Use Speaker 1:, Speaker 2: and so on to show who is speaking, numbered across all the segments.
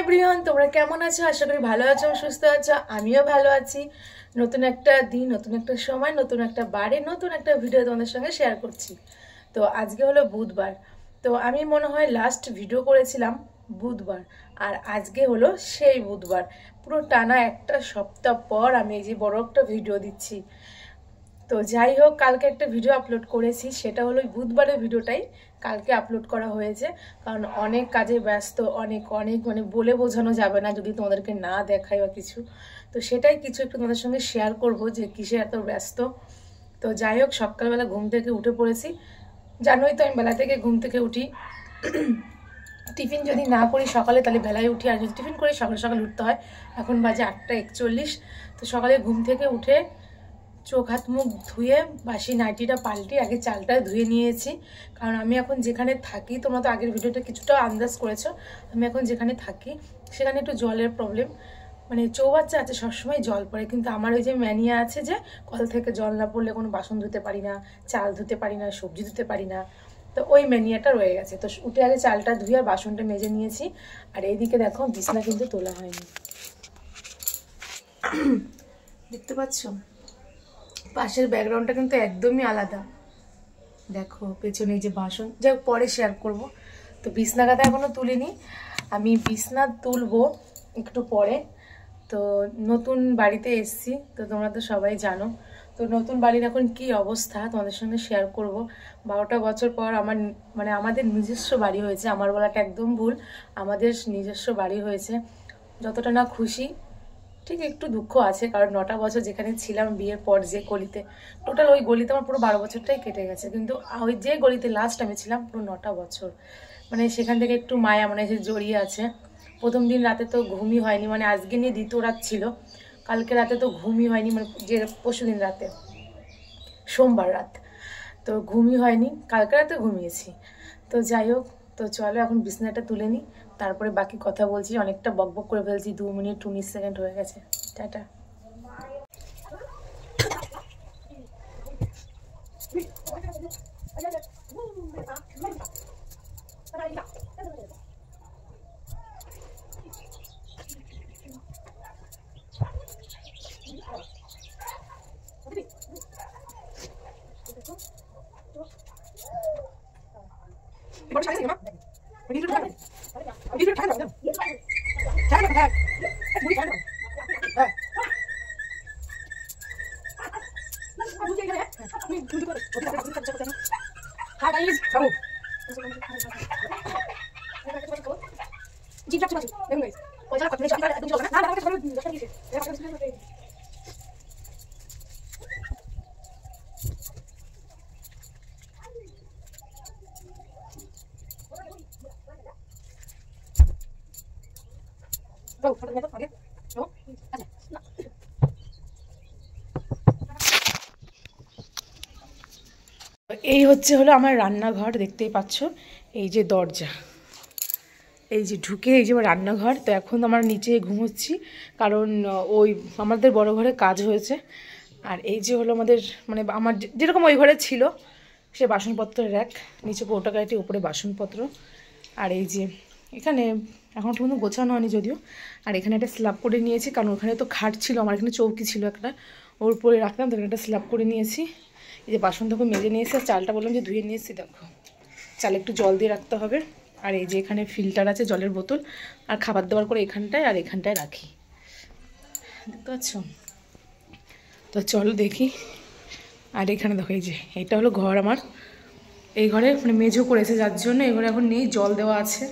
Speaker 1: Everyone, তোমরা কেমন আছো? আশা করি ভালো আছো, সুস্থ আছো। আমিও ভালো আছি। নতুন একটা দিন, নতুন একটা সময়, নতুন একটা বারে, নতুন একটা ভিডিও তোমাদের সঙ্গে শেয়ার করছি। তো আজকে হলো বুধবার। তো আমি মনে হয় লাস্ট ভিডিও করেছিলাম বুধবার, আর আজকে হলো সেই বুধবার। পুরো টানা একটা সপ্তাহ পর আমি এই যে বড় একটা ভিডিও দিচ্ছি। তো যাই হোক, কালকে একটা ভিডিও আপলোড করেছি, সেটা হলো বুধবারের ভিডিওটাই কালকে আপলোড করা হয়েছে। কারণ অনেক কাজে ব্যস্ত, অনেক অনেক মানে বলে বোঝানো যাবে না যদি তোমাদেরকে না দেখায় বা কিছু। তো সেটাই কিছু একটু তোমাদের সঙ্গে শেয়ার করব যে কিসে এত ব্যস্ত। তো যাই হোক, সকালবেলা ঘুম থেকে উঠে পড়েছি। জানোই তো আমি বেলা থেকে ঘুম থেকে উঠি। টিফিন যদি না করি সকালে তাহলে বেলায় উঠি, আর যদি টিফিন করি সকাল সকাল উঠতে হয়। এখন বাজে 8:41। তো সকালে ঘুম থেকে উঠে চোখ হাত মুখ ধুয়ে বাসি নাইটিটা পাল্টে আগে চালটা ধুয়ে নিয়েছি। কারণ আমি এখন যেখানে থাকি, তোমরা তো আগের ভিডিওটা কিছুটা আন্দাজ করেছো, আমি এখন যেখানে থাকি সেখানে একটু জলের প্রবলেম। মানে চৌবাচ্চা আছে, সবসময় জল পড়ে, কিন্তু আমার ওই যে ম্যানিয়া আছে যে কল থেকে জল না পড়লে কোনো বাসন ধুতে পারি না, চাল ধুতে পারি না, সবজি ধুতে পারি না। তো ওই ম্যানিয়াটা রয়ে গেছে। তো উঠে আগে চালটা ধুয়ে আর বাসনটা মেজে নিয়েছি। আর এইদিকে দেখো, বিছনা কিন্তু তোলা হয়নি, দেখতে পাচ্ছ? পাশের ব্যাকগ্রাউন্ডটা কিন্তু একদমই আলাদা। দেখো পেছনে এই যে বাসন, যাই পরে শেয়ার করব। তো বিছনা কাঁথা এখনো তুলিনি, আমি বিছনা তুলবো একটু পরে। তো নতুন বাড়িতে এসছি, তো তোমরা তো সবাই জানো। তো নতুন বাড়ির এখন কি অবস্থা তোমাদের সঙ্গে শেয়ার করব। 12টা বছর পর আমাদের নিজস্ব বাড়ি হয়েছে। আমার বলাটা একদম ভুল, আমাদের নিজস্ব বাড়ি হয়েছে। যতটা না খুশি, ঠিক একটু দুঃখ আছে, কারণ 9টা বছর যেখানে ছিলাম বিয়ের পর যে গলিতে, টোটাল ওই গলিতে আমার পুরো 12 বছরটাই কেটে গেছে। কিন্তু ওই যে গলিতে লাস্ট আমি ছিলাম পুরো 9টা বছর, মানে সেখান থেকে একটু মায়া মানে এসে জড়িয়ে আছে। প্রথম দিন রাতে তো ঘুমই হয়নি, মানে আজকে নিয়ে দ্বিতীয় রাত ছিল, কালকে রাতে তো ঘুমই হয়নি, মানে যে পরশু দিন রাতে, সোমবার রাত, তো ঘুমই হয়নি। কালকে রাতে ঘুমিয়েছি। তো যাই হোক, তো চলো এখন বিছানাটা তুলে নিই, তারপরে বাকি কথা বলছি। অনেকটা বকবক করে ফেলছি, 2 মিনিট 19 সেকেন্ড হয়ে গেছে। টাটা। এই হলো আমার রান্নাঘর, দেখতেই পাচ্ছ। এই যে দরজা, এই যে ঢুকে এই যে রান্নাঘর। তো এখন আমার নিচে ঘুমোচ্ছি, কারণ ওই আমাদের বড় ঘরে কাজ হয়েছে। আর এই যে হলো আমাদের, মানে আমার যেরকম ওই ঘরে ছিল সে বাসনপত্রের র্যাক, নিচে কৌটাকাটি, উপরে বাসনপত্র। আর এই যে এখানে এখন ঠিক মতো গোছানো হয়নি যদিও। আর এখানে একটা স্ল্যাব করে নিয়েছি, কারণ ওখানে তো খাট ছিল, আমার এখানে চৌকি ছিল একটা, ওর উপরে রাখলাম, তো একটা স্ল্যাব করে নিয়েছি। এই যে বাসন তখন মেজে নিয়েছি, আর চালটা বললাম যে ধুয়ে নিয়েছি। দেখো চাল একটু জল দিয়ে রাখতে হবে। আর এই যে এখানে ফিল্টার আছে, জলের বোতল, আর খাবার দাবার করে এখানটায় আর এখানটায় রাখি, দেখতে পাচ্ছ? তো চলো দেখি। আর এখানে দেখো, এই যে এটা হলো ঘর আমার। এই ঘরে মানে মেঝো করেছে, যার জন্য এই ঘরে এখন নেই, জল দেওয়া আছে।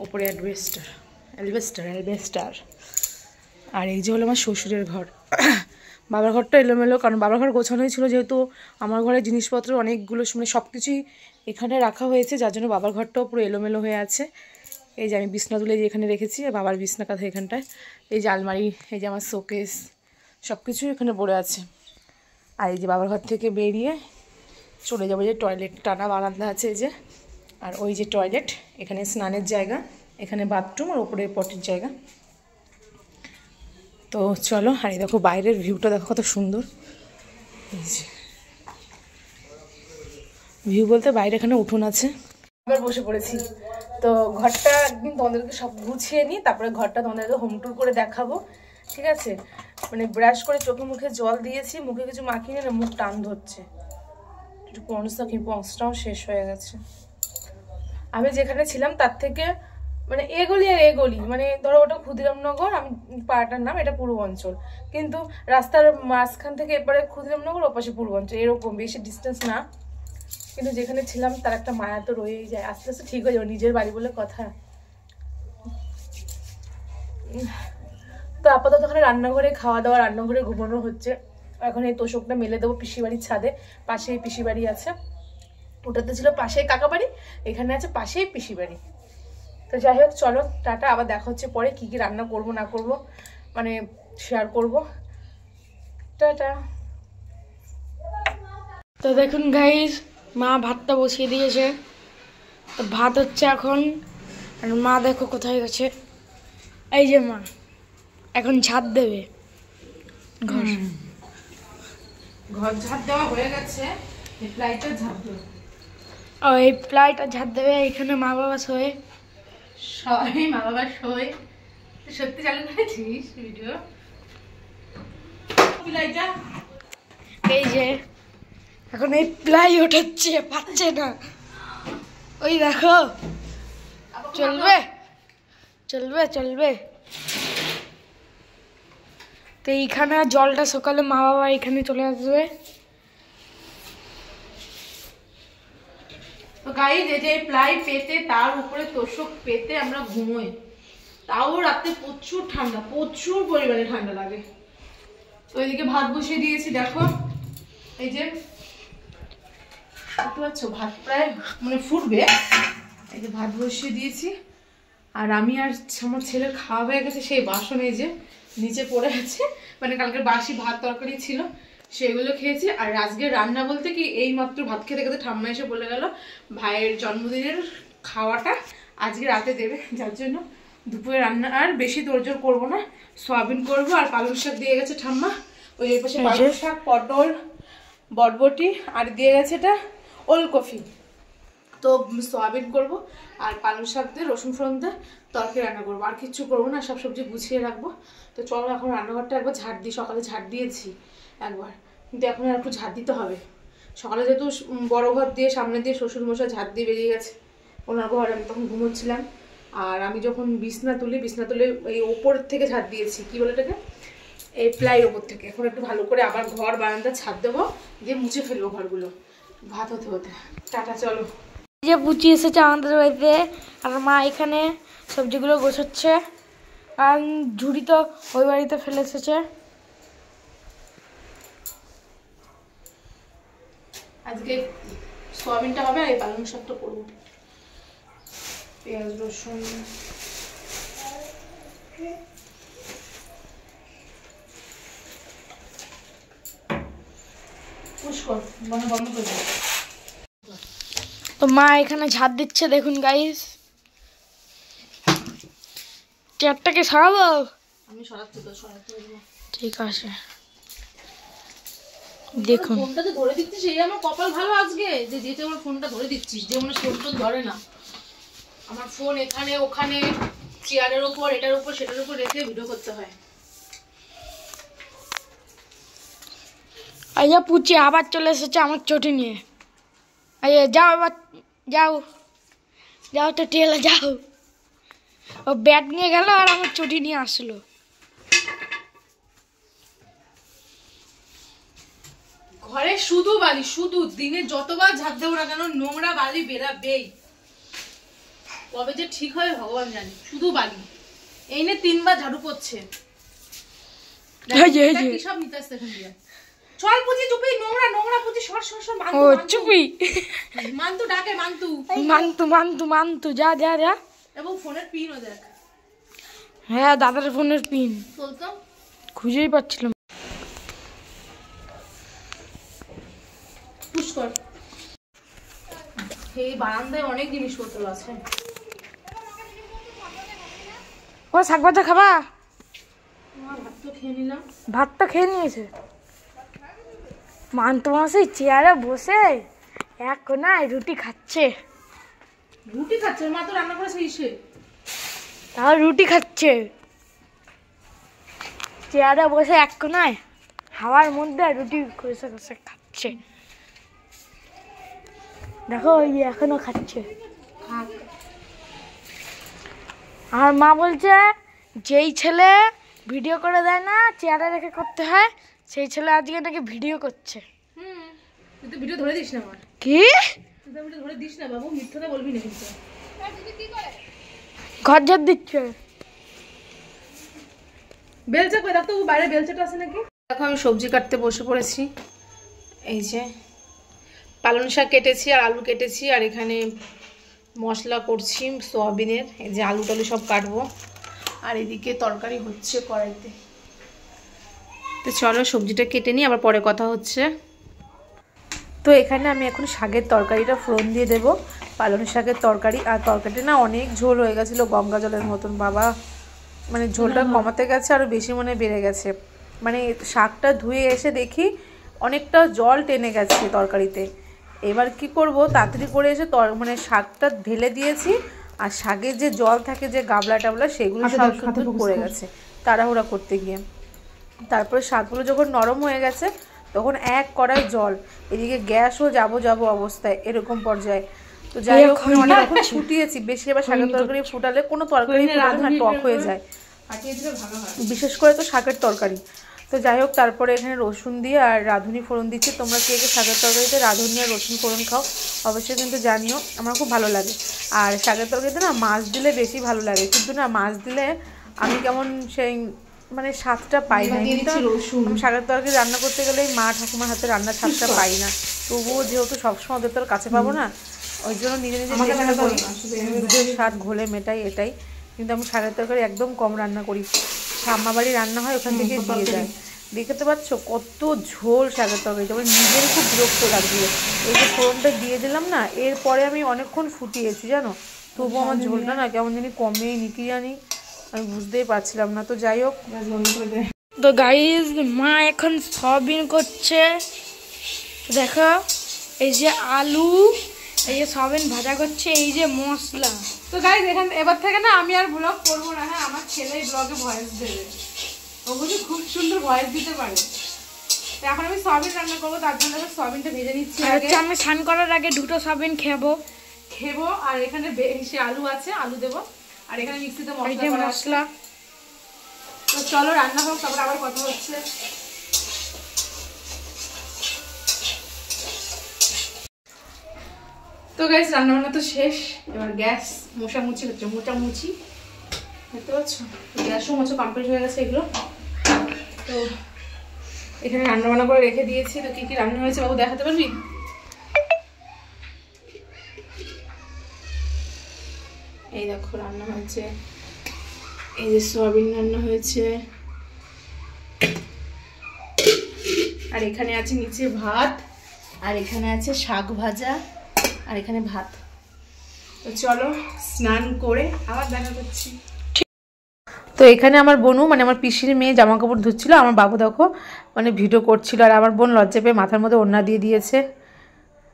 Speaker 1: ওপরে অ্যালবেস্টার। আর এই যে হলো আমার শ্বশুরের ঘর। বাবার ঘরটা এলোমেলো, কারণ বাবার ঘর গোছানোই ছিল, যেহেতু আমার ঘরের জিনিসপত্র অনেকগুলো মানে সব কিছুই এখানে রাখা হয়েছে, যার জন্য বাবার ঘরটাও পুরো এলোমেলো হয়ে আছে। এই যে আমি বিছনা তুলে যে এখানে রেখেছি, আর বাবার বিছনা কাঁথা এখানটায়, এই যে আলমারি, এই যে আমার শোকেস, সব কিছুই এখানে পড়ে আছে। আর এই যে বাবার ঘর থেকে বেরিয়ে চলে যাবো, যে টয়লেট টানা বারান্দা আছে এই যে, আর ওই যে টয়লেট, এখানে স্নানের জায়গা, এখানে বাথরুম, আর ওপরে পটির জায়গা। তো চলো। আর এই দেখো বাইরের ভিউটা দেখো কত সুন্দর। এই যে ভিউ বলতে বাইরে এখানে উঠোন আছে। আবার বসে পড়েছি। তো ঘরটা একদিন তোমাদেরকে সব গুছিয়ে নিই, তারপরে ঘরটা তোমাদেরকে হোম ট্যুর করে দেখাবো, ঠিক আছে? মানে ব্রাশ করে চোখে মুখে জল দিয়েছি, মুখে কিছু মাখিয়ে না, মুখ টান ধরছে, একটু পন্সটাও শেষ হয়ে গেছে। আমি যেখানে ছিলাম তার থেকে মানে এগলি আর এগলি, মানে ধরো ওটা ক্ষুদিরামনগর, আমি পাড়াটার নাম, এটা পূর্বাঞ্চল, কিন্তু রাস্তার মাঝখান থেকে এবারে ক্ষুদিরামনগর, ওপাশে পূর্বাঞ্চল, এরকম বেশি ডিস্টেন্স না। কিন্তু যেখানে ছিলাম তার একটা মায়া তো রয়েই যায়, আস্তে আস্তে ঠিক হয়ে যাবে, নিজের বাড়ি বলে কথা। তো আপাতত ওখানে রান্নাঘরে খাওয়া দাওয়া, রান্নাঘরে ঘুমানো হচ্ছে। এখন এই তোষকটা মেলে দেবো পিসি বাড়ির ছাদে, পাশেই পিসি বাড়ি আছে, ওটাতে ছিল পাশেই কাকা বাড়ি, এখানে আছে পাশেই পিসি বাড়ি। তো যাই হোক, চলো টাটা, আবার দেখা হচ্ছে পরে, কি কি রান্না করব না করব মানে শেয়ার করব, টাটা।
Speaker 2: তো দেখুন গাইস, মা ভাতটা বসিয়ে দিয়েছে, তো ভাত হচ্ছে এখন। আর মা দেখো কোথায় গেছে, এই যে মা এখন ঝাড় দেবে ঘর।
Speaker 1: ঘর ঝাড় দেওয়া হয়ে গেছে, এই প্লাইটা ঝাড় দেবো।
Speaker 2: ও এই প্লাইটা ঝাড় দেবে, এখানে মা বাবা শোয়ে,
Speaker 1: সবাই মা বাবা শোয়। সত্যি চালু করেছিস ভিডিও? প্লাইটা
Speaker 2: এই যে এখন এই প্লাই ওঠাচ্ছে, পাচ্ছে না, ওই দেখো, চলবে চলবে চলবে। তো এইখানে জলটা সকালে মা বাবা এখানে চলে আসবে।
Speaker 1: তো গাইস, এই যে প্লাই পেতে, তার উপরে তোষক পেতে আমরা ঘুমোই, তাও রাতে প্রচুর ঠান্ডা, প্রচুর পরিমাণে ঠান্ডা লাগে। তো এদিকে ভাত বসিয়ে দিয়েছি, দেখো এই যে দেখতে পাচ্ছ, ভাত প্রায় মানে ফুটবে। এই যে ভাত বসিয়ে দিয়েছি, আর আমি আর আমার ছেলের খাওয়া হয়ে গেছে, সেই বাসন এই যে নিচে পড়ে আছে, মানে কালকের বাসি ভাত তরকারি ছিল সেগুলো খেয়েছি। আর আজকে রান্না বলতে কি, এই মাত্র ভাত খেতে খেতে ঠাম্মা এসে বলে গেল ভাইয়ের জন্মদিনের খাওয়াটা আজকে রাতে দেবে, যার জন্য দুপুরে রান্না আর বেশি তোড়জোড় করবো না, সয়াবিন করবো। আর পালং শাক দিয়ে গেছে ঠাম্মা, ওই পাশে পালং শাক, পটল, বটবটি, আর দিয়ে গেছে এটা ওলকপি। তো সয়াবিন করবো আর পালং শাক দিয়ে রসুন ফোড়ন দিয়ে তরকারি রান্না করবো, আর কিচ্ছু করবো না, সব সবজি গুছিয়ে রাখবো। তো চলো এখন রান্নাঘরটা একবার ঝাড় দিই, সকালে ঝাড় দিয়েছি একবার, কিন্তু এখন আর একটু ঝাড় দিতে হবে। সকালে যেহেতু বড় ঘর দিয়ে সামনে দিয়ে শ্বশুর মশাই ঝাড় দিয়ে বেরিয়ে গেছে ওনার ঘর, আমি তখন ঘুমোচ্ছিলাম। আর আমি যখন বিছনা তুলে এই ওপর থেকে ঝাড় দিয়েছি, কি বলে এটাকে, এই প্লাইয়ের ওপর থেকে। এখন একটু ভালো করে আবার ঘর বারান্দা ছাদ দেবো, দিয়ে মুছে ফেলবো ঘরগুলো ভাত হতে হতে। টাটা, চলো।
Speaker 2: যে পুচি এসেছে আমাদের বাড়িতে, আর মা এখানে সবজিগুলো গোছাচ্ছে, আর ঝুড়ি তো ওই বাড়িতে ফেলে এসেছে।
Speaker 1: আজকে সয়াবিনটা হবে আর এই পালং শাকটা করবো, পেঁয়াজ রসুন মানে বন্ধ করে দেবো।
Speaker 2: তো মা এখানে ঝাড় দিচ্ছে, দেখুন গাইস। চেয়ারটাকে সরাবো,
Speaker 1: আমি সরাচ্ছি তো, সরাতে দেবো,
Speaker 2: ঠিক আছে। দেখুন
Speaker 1: ফোনটা তো ধরে দিচ্ছিস, এই আমার কপাল ভালো আজকে যে যেতে আমার ফোনটা ধরে দিচ্ছিস, যে মনে ফোন টোন ধরে না। আমার ফোন এখানে ওখানে চেয়ারের উপর, এটার উপর সেটার উপর রেখে ভিডিও করতে হয়।
Speaker 2: আইয়া পুচি আবার চলে এসেছে আমার চটি নিয়ে। আইয়া যাও, আবার যাও, যাও তো টেলা যাও। ও ব্যাট নিয়ে গেল আর আমার চটি নিয়ে আসলো।
Speaker 1: ঘরে শুধু বালি, শুধু দিনে যতবার ঝাঁপ দেবো না কেন নোংরা বালি বেরাবেই, কবে যে ঠিক হয় ভগবান জানে। শুধু বালি, এই নে 3 বার ঝাড়ু পড়ছে, কি সব নিতে আসতে এখন দিয়ে। চল পুচি, চুপি, নোংরা নোংরা পুচি, সর সর সর।
Speaker 2: ও চুপি,
Speaker 1: মান্তু ডাকে, মান্তু
Speaker 2: মান্তু মান্তু মান্তু, যা যা যা।
Speaker 1: এবং ফোনের পিনও দেখ।
Speaker 2: হ্যাঁ, দাদার ফোনের পিন
Speaker 1: বলতো
Speaker 2: খুঁজেই পাচ্ছিলাম।
Speaker 1: পুশ কর। এই বারান্দায় অনেক জিনিসপত্র আছে।
Speaker 2: ও শাক ভাজা খাবা?
Speaker 1: ভাত তো খেয়ে নিলাম।
Speaker 2: ভাত তো খেয়ে নিয়েছে। মান্তু মাসি চেয়ারে বসে এক কোনায় রুটি খাচ্ছে।
Speaker 1: রুটি খাচ্ছে মা, তো রান্না করেছে ইসে।
Speaker 2: তাও রুটি খাচ্ছে, চেয়ারে বসে এক কোনায় হাওয়ার মধ্যে রুটি কষে কষে খাচ্ছে। দেখো ওই এখনো খাচ্ছে। আর মা বলছে যেই ছেলে ভিডিও করে দেয় না, চেয়ারে রেখে করতে হয়, সেই ছেলে আজকে নাকি ভিডিও করছে।
Speaker 1: তুই তো ভিডিও ধরে দিস না আমার।
Speaker 2: কি
Speaker 1: তুই তো ভিডিও ধরে দিস না বাবু, মিথ্যাটা বলবি না কিন্তু।
Speaker 2: ঘর ঝাড় দিচ্ছে।
Speaker 1: বেলচা কই দেখো, বাইরে বেলচাটা আছে নাকি। দেখো আমি সবজি কাটতে বসে পড়েছি। এই যে পালং শাক কেটেছি আর আলু কেটেছি, আর এখানে মশলা করছি সোয়াবিনের। এই যে আলু টালু সব কাটবো, আর এদিকে তরকারি হচ্ছে কড়াইতে। তো চলো সবজিটা কেটে নিই, আবার পরে কথা হচ্ছে। তো এখানে আমি এখন শাকের তরকারিটা ফোড়ন দিয়ে দেবো, পালং শাকের তরকারি। আর তরকারিটা না অনেক ঝোল হয়ে গেছিলো, গঙ্গা জলের মতন। বাবা মানে ঝোলটা কমাতে গেছে আরও বেশি মনে বেড়ে গেছে। মানে শাকটা ধুয়ে এসে দেখি অনেকটা জল টেনে গেছে তরকারিতে। এবার কি করব, তাড়াতাড়ি করে এসে মানে শাকটা ঢেলে দিয়েছি, আর শাকের যে জল থাকে যে গাবলা টাবলা সেগুলো সব পড়ে গেছে তাড়াহুড়া করতে গিয়ে। তারপরে শাকগুলো যখন নরম হয়ে গেছে তখন এক কড়াই জল, এদিকে গ্যাসও যাবো অবস্থায়, এরকম পর্যায়ে। তো যাই হোক অনেকক্ষণ ফুটিয়েছি, বেশি এবার শাকের তরকারি ফুটালে কোনো তরকারি না টক হয়ে যায়, বিশেষ করে তো শাকের তরকারি। তো যাই হোক তারপরে এখানে রসুন দিয়ে আর রাঁধুনি ফোড়ন দিচ্ছি। তোমরা কে কে শাকের তরকারিতে রাঁধুনি আর রসুন ফোড়ন খাও অবশ্যই কিন্তু জানিও, আমার খুব ভালো লাগে। আর শাকের তরকারিতে না মাছ দিলে বেশি ভালো লাগে, কিন্তু না মাছ দিলে আমি কেমন সেই মানে স্বাদটা পাই না। আমি শাকের তরকারি রান্না করতে গেলে মা ঠাকুমার হাতে রান্নার স্বাদটা পাই না। তবুও যেহেতু সবসময় ওদের তোর কাছে পাবো না, ওই জন্য নিজে নিজে চেষ্টা করি দুধের স্বাদ ঘোলে মেটাই, এটাই। কিন্তু আমি শাকের তরকারি একদম কম রান্না করি, ঠাম্মা বাড়ি রান্না হয় ওখান থেকে দিয়ে যায়। দেখতে পাচ্ছ কত ঝোল শাকের তরকারি, তবে নিজের খুব বিরক্ত লাগছিল। এই যে ফোড়নটা দিয়ে দিলাম না, এরপরে আমি অনেকক্ষণ ফুটিয়েছি জানো, তবুও আমার ঝোলটা না কেমন জানি কমেই নিকি জানি, আমি বুঝতেই পারছিলাম না। তো যাই হোক,
Speaker 2: তো গাইস মা এখন সয়াবিন করছে। দেখো এই যে আলু, এই যে সয়াবিন ভাজা করছে, এই যে মশলা।
Speaker 1: তো গাইস এবার থেকে না আমি আর ব্লগ করবো না, হ্যাঁ আমার ছেলেই ব্লগে ভয়েস দেবে, ও বুঝি খুব সুন্দর ভয়েস দিতে পারে। তো এখন আমি সয়াবিন রান্না করবো, তার জন্য সয়াবিনটা ভেজে নিচ্ছি।
Speaker 2: আমি স্নান করার আগে দুটো সয়াবিন খেবো।
Speaker 1: আর এখানে বেশি আলু আছে, আলু দেবো, আর এখানে মিক্সিতে মশলা। তো চলো রান্না হোক, তারপর আবার কথা হচ্ছে। তো গাইস রান্না বান্না তো শেষ, এবার গ্যাস মোছামুছি হচ্ছে, মোছামুছি দেখতে পাচ্ছ, গ্যাসও মোছা কমপ্লিট হয়ে গেছে এগুলো। তো এখানে রান্না বান্না করে রেখে দিয়েছি। তো কি কি রান্না হয়েছে বাবু দেখাতে পারবি? এই দেখো রান্না হয়েছে, এই যে সয়াবিন রান্না হয়েছে, আর এখানে আছে নিচে ভাত, আর এখানে আছে শাক ভাজা, আর এখানে ভাত। তো চলো স্নান করে আবার দেখা করছি। তো এখানে আমার বোনু মানে আমার পিসির মেয়ে জামা কাপড় ধুচ্ছিল, আমার বাবু দেখো মানে ভিডিও করছিল, আর আমার বোন লজ্জা পেয়ে মাথার মধ্যে ওড়না দিয়ে দিয়েছে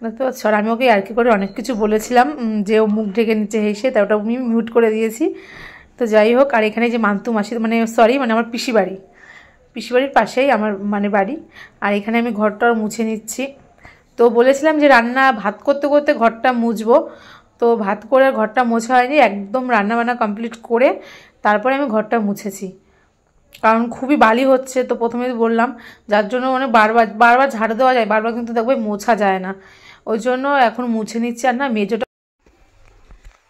Speaker 1: দেখতে পাচ্ছ। আর আমি ওকে আর কি করে অনেক কিছু বলেছিলাম যে ও মুখ ঢেকে নিচে হেসে, তাই ওটা আমি মিউট করে দিয়েছি। তো যাই হোক, আর এখানে যে মান্তু মাসি মানে আমার পিসি বাড়ির পাশেই আমার মানে বাড়ি, আর এখানে আমি ঘরটা মুছে নিচ্ছি। তো বলেছিলাম যে ভাত করতে করতে ঘরটা মুছবো, তো ভাত করে ঘরটা মোছা হয়নি, একদম রান্নাবান্না কমপ্লিট করে তারপরে আমি ঘরটা মুছেছি, কারণ খুবই বালি হচ্ছে। তো প্রথমে বললাম যার জন্য মানে বারবার ঝাড়ু দেওয়া যায়, বারবার কিন্তু দেখবে মোছা যায় না, ওই জন্য এখন মুছে নিচ্ছি। আর না মেজোটা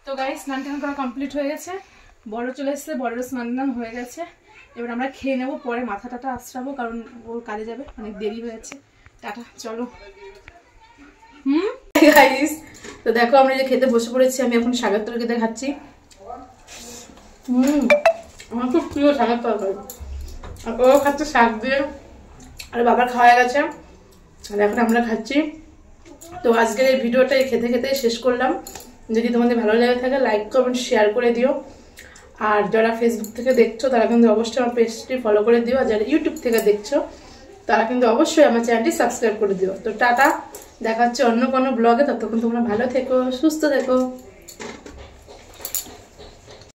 Speaker 1: তো গাইস স্নান টান করা কমপ্লিট হয়ে গেছে, বড় চলে এসেছে, বড়েরও স্নান টান হয়ে গেছে। এবার আমরা খেয়ে নেবো, পরে মাথা টাটা আশ্রাবো, কারণ ও কাজে যাবে, অনেক দেরি হয়েছে। টাটা চলো। গাইস তো দেখো আমরা যে খেতে বসে পড়েছি, আমি এখন শাকের তরকারি খাচ্ছি। আমার খুব প্রিয় শাকের তরকারি, আর ও খাচ্ছে শাক দিয়ে, আর বাবার খাওয়া গেছে, আর এখন আমরা খাচ্ছি। তো আজকের এই ভিডিওটা খেতে খেতে শেষ করলাম। যদি তোমাদের ভালো লেগে থাকে লাইক কমেন্ট শেয়ার করে দিও, আর যারা ফেসবুক থেকে দেখছো তারা কিন্তু অবশ্যই আমার পেজটি ফলো করে দিও, আর যারা ইউটিউব থেকে দেখছো তারা কিন্তু অবশ্যই আমার চ্যানেলটি সাবস্ক্রাইব করে দিও। তো টাটা, দেখা হচ্ছে অন্য কোনো ব্লগে, ততক্ষণ তোমরা ভালো থেকো, সুস্থ থেকো।